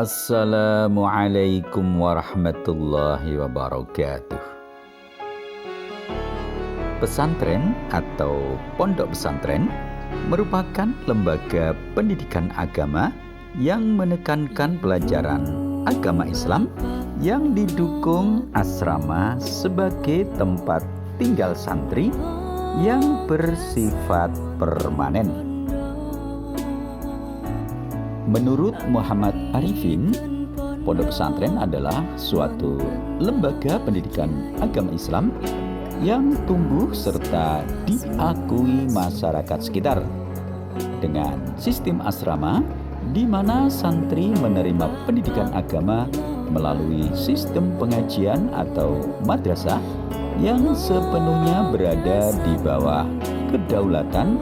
Assalamualaikum warahmatullahi wabarakatuh. Pesantren atau pondok pesantren merupakan lembaga pendidikan agama yang menekankan pelajaran agama Islam yang didukung asrama sebagai tempat tinggal santri yang bersifat permanen. Menurut Muhammad Arifin, pondok pesantren adalah suatu lembaga pendidikan agama Islam yang tumbuh serta diakui masyarakat sekitar dengan sistem asrama di mana santri menerima pendidikan agama melalui sistem pengajian atau madrasah yang sepenuhnya berada di bawah kedaulatan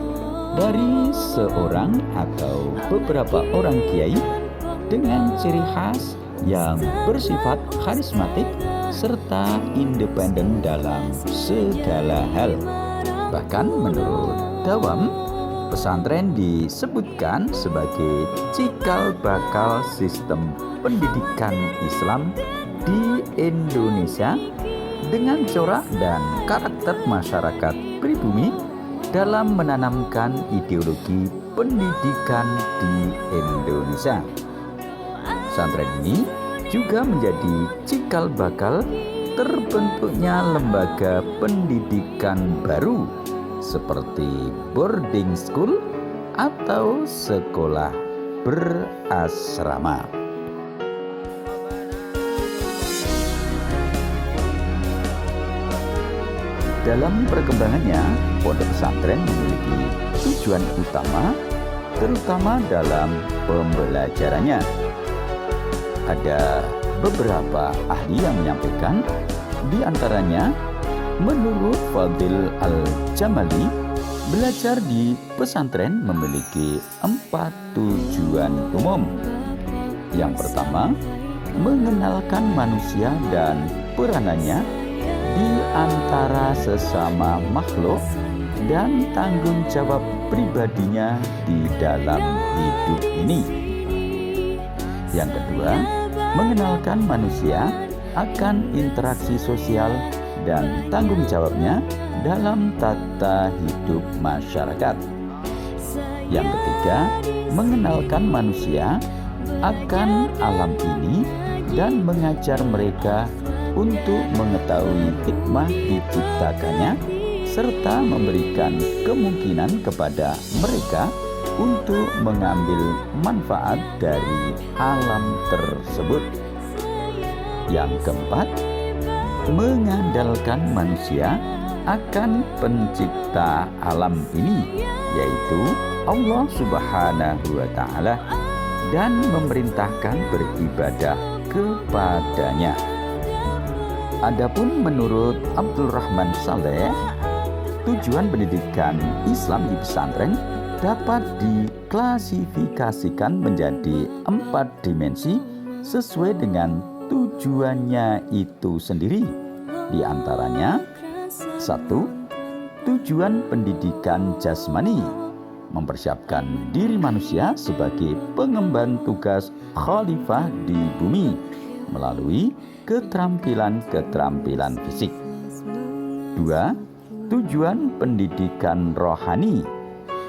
dari seorang atau beberapa orang kiai dengan ciri khas yang bersifat karismatik serta independen dalam segala hal. Bahkan menurut Dawam, pesantren disebutkan sebagai cikal bakal sistem pendidikan Islam di Indonesia dengan corak dan karakter masyarakat pribumi dalam menanamkan ideologi pendidikan di Indonesia. Pesantren ini juga menjadi cikal bakal terbentuknya lembaga pendidikan baru seperti boarding school atau sekolah berasrama. Dalam perkembangannya, pondok pesantren memiliki tujuan utama, terutama dalam pembelajarannya. Ada beberapa ahli yang menyampaikan, di antaranya menurut Fadil Al-Jamali, belajar di pesantren memiliki 4 tujuan umum. Yang pertama, mengenalkan manusia dan peranannya di antara sesama makhluk dan tanggung jawab pribadinya di dalam hidup ini. Yang kedua, mengenalkan manusia akan interaksi sosial dan tanggung jawabnya dalam tata hidup masyarakat. Yang ketiga, mengenalkan manusia akan alam ini dan mengajar mereka untuk mengetahui hikmah diciptakannya serta memberikan kemungkinan kepada mereka untuk mengambil manfaat dari alam tersebut. Yang keempat, mengandalkan manusia akan pencipta alam ini, yaitu Allah Subhanahu wa Ta'ala, dan memerintahkan beribadah kepadanya. Adapun menurut Abdul Rahman Saleh, tujuan pendidikan Islam di pesantren dapat diklasifikasikan menjadi 4 dimensi sesuai dengan tujuannya itu sendiri. Di antaranya, 1. Tujuan pendidikan jasmani, mempersiapkan diri manusia sebagai pengemban tugas khalifah di bumi melalui keterampilan-keterampilan fisik. 2. Tujuan pendidikan rohani,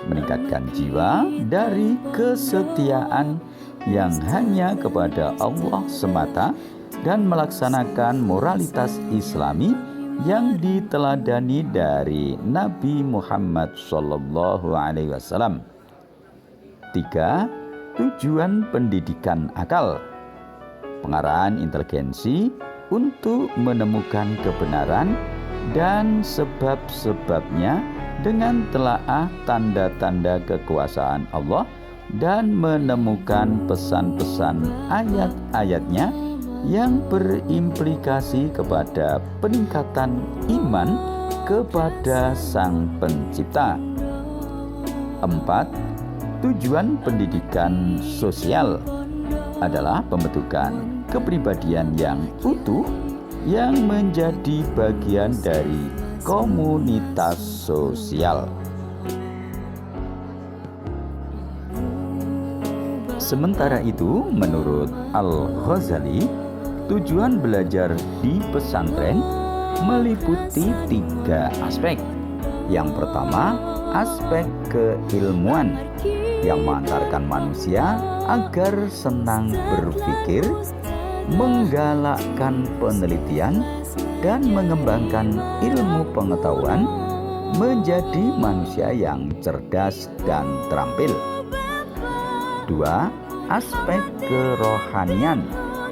meningkatkan jiwa dari kesetiaan yang hanya kepada Allah semata dan melaksanakan moralitas Islami yang diteladani dari Nabi Muhammad SAW. 3. Tujuan pendidikan akal, pengarahan inteligensi untuk menemukan kebenaran dan sebab-sebabnya dengan telaah tanda-tanda kekuasaan Allah dan menemukan pesan-pesan ayat-ayatnya yang berimplikasi kepada peningkatan iman kepada Sang Pencipta. 4. Tujuan pendidikan sosial adalah pembentukan kepribadian yang utuh yang menjadi bagian dari komunitas sosial. Sementara itu, menurut Al-Ghazali, tujuan belajar di pesantren meliputi 3 aspek. Yang pertama, aspek keilmuan yang mengantarkan manusia agar senang berpikir, menggalakkan penelitian, dan mengembangkan ilmu pengetahuan menjadi manusia yang cerdas dan terampil. 2. Aspek kerohanian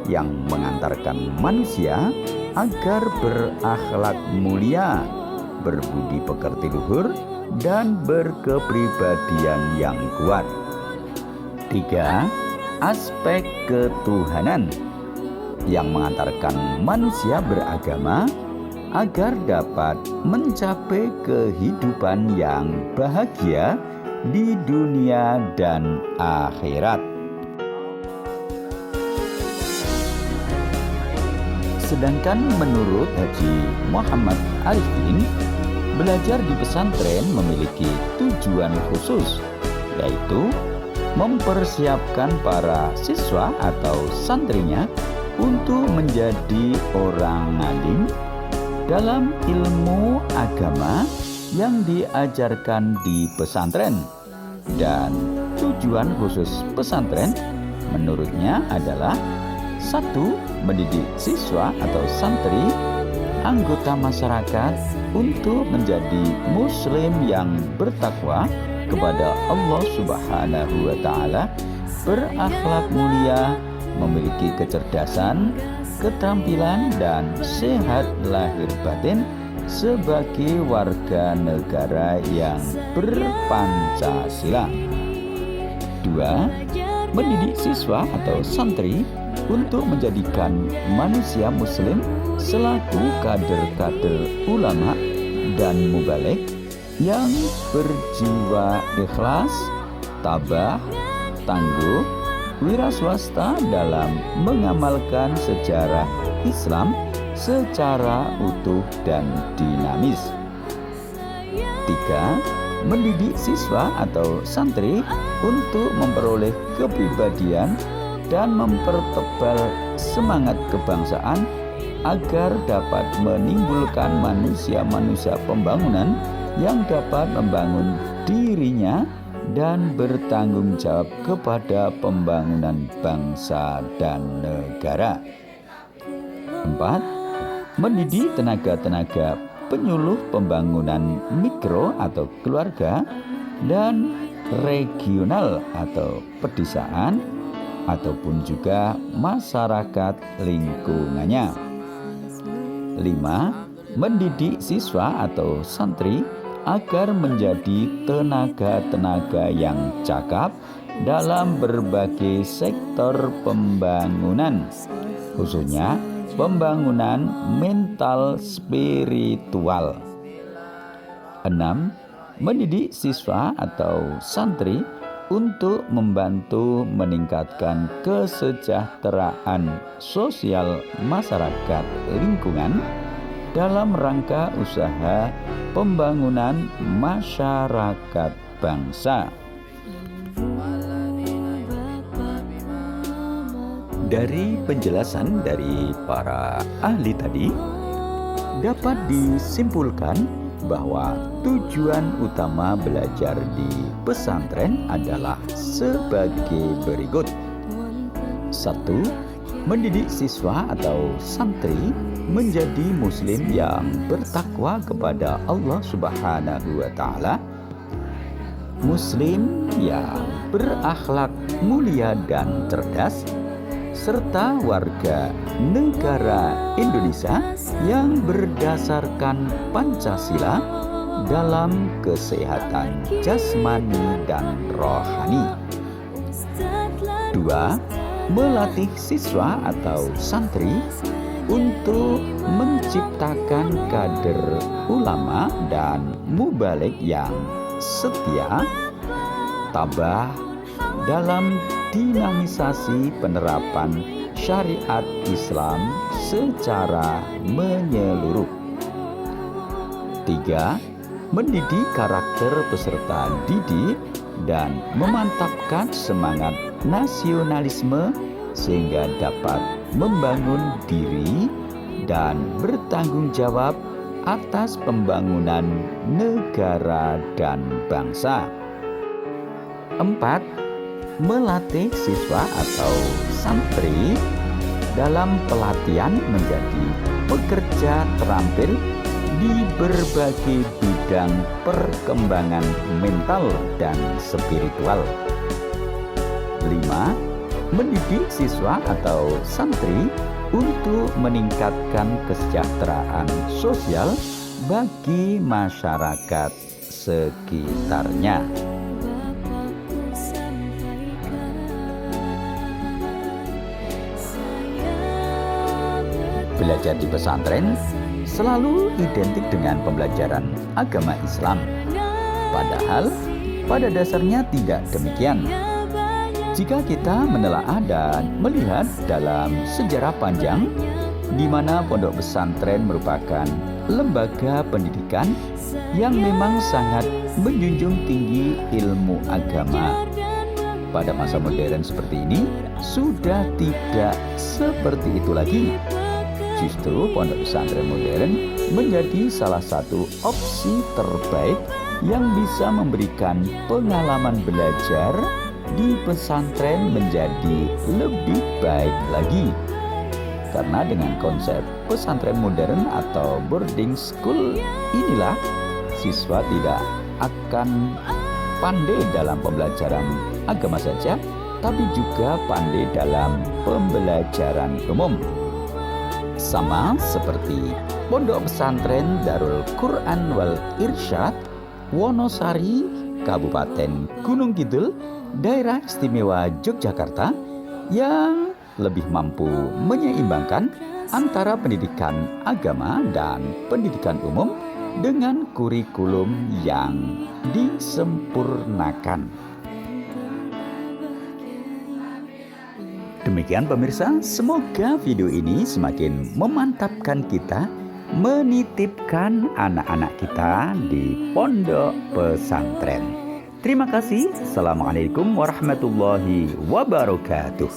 yang mengantarkan manusia agar berakhlak mulia, berbudi pekerti luhur, dan berkepribadian yang kuat. 3. Aspek ketuhanan yang mengantarkan manusia beragama agar dapat mencapai kehidupan yang bahagia di dunia dan akhirat. Sedangkan menurut Haji Muhammad Arifin, belajar di pesantren memiliki tujuan khusus, yaitu mempersiapkan para siswa atau santrinya untuk menjadi orang alim dalam ilmu agama yang diajarkan di pesantren. Dan tujuan khusus pesantren menurutnya adalah 1. Mendidik siswa atau santri anggota masyarakat untuk menjadi muslim yang bertakwa kepada Allah Subhanahu wa Ta'ala, berakhlak mulia, memiliki kecerdasan, keterampilan, dan sehat lahir batin sebagai warga negara yang berpancasila. 2. Mendidik siswa atau santri untuk menjadikan manusia muslim selaku kader-kader ulama dan mubaligh yang berjiwa ikhlas, tabah, tangguh, wira swasta dalam mengamalkan sejarah Islam secara utuh dan dinamis. 3. Mendidik siswa atau santri untuk memperoleh kepribadian dan mempertebal semangat kebangsaan agar dapat menimbulkan manusia-manusia pembangunan yang dapat membangun dirinya dan bertanggung jawab kepada pembangunan bangsa dan negara. 4. Mendidik tenaga-tenaga penyuluh pembangunan mikro atau keluarga dan regional atau pedesaan ataupun juga masyarakat lingkungannya. 5. Mendidik siswa atau santri agar menjadi tenaga-tenaga yang cakap dalam berbagai sektor pembangunan, khususnya pembangunan mental spiritual. 6. Mendidik siswa atau santri untuk membantu meningkatkan kesejahteraan sosial masyarakat lingkungan dalam rangka usaha pembangunan masyarakat bangsa. Dari penjelasan dari para ahli tadi, dapat disimpulkan bahwa tujuan utama belajar di pesantren adalah sebagai berikut. 1. Mendidik siswa atau santri menjadi muslim yang bertakwa kepada Allah Subhanahu wa Ta'ala, muslim yang berakhlak mulia dan cerdas, serta warga negara Indonesia yang berdasarkan Pancasila dalam kesehatan jasmani dan rohani. 2. Melatih siswa atau santri untuk menciptakan kader ulama dan mubaligh yang setia, tabah dalam dinamisasi penerapan syariat Islam secara menyeluruh. 3. Mendidik karakter peserta didik dan memantapkan semangat nasionalisme sehingga dapat membangun diri dan bertanggung jawab atas pembangunan negara dan bangsa. 4. Melatih siswa atau santri dalam pelatihan menjadi pekerja terampil di berbagai bidang perkembangan mental dan spiritual. 5. Mendidik siswa atau santri untuk meningkatkan kesejahteraan sosial bagi masyarakat sekitarnya. Belajar di pesantren selalu identik dengan pembelajaran agama Islam. Padahal pada dasarnya tidak demikian. Jika kita menelaah dan melihat dalam sejarah panjang di mana pondok pesantren merupakan lembaga pendidikan yang memang sangat menjunjung tinggi ilmu agama. Pada masa modern seperti ini sudah tidak seperti itu lagi. Justru pondok pesantren modern menjadi salah satu opsi terbaik yang bisa memberikan pengalaman belajar di pesantren menjadi lebih baik lagi. Karena dengan konsep pesantren modern atau boarding school inilah siswa tidak akan pandai dalam pembelajaran agama saja, tapi juga pandai dalam pembelajaran umum. Sama seperti Pondok Pesantren Darul Quran wal Irsyad Wonosari, Kabupaten Gunung Kidul, Daerah Istimewa Yogyakarta, yang lebih mampu menyeimbangkan antara pendidikan agama dan pendidikan umum dengan kurikulum yang disempurnakan. Demikian pemirsa, semoga video ini semakin memantapkan kita menitipkan anak-anak kita di pondok pesantren. Terima kasih. Assalamualaikum warahmatullahi wabarakatuh.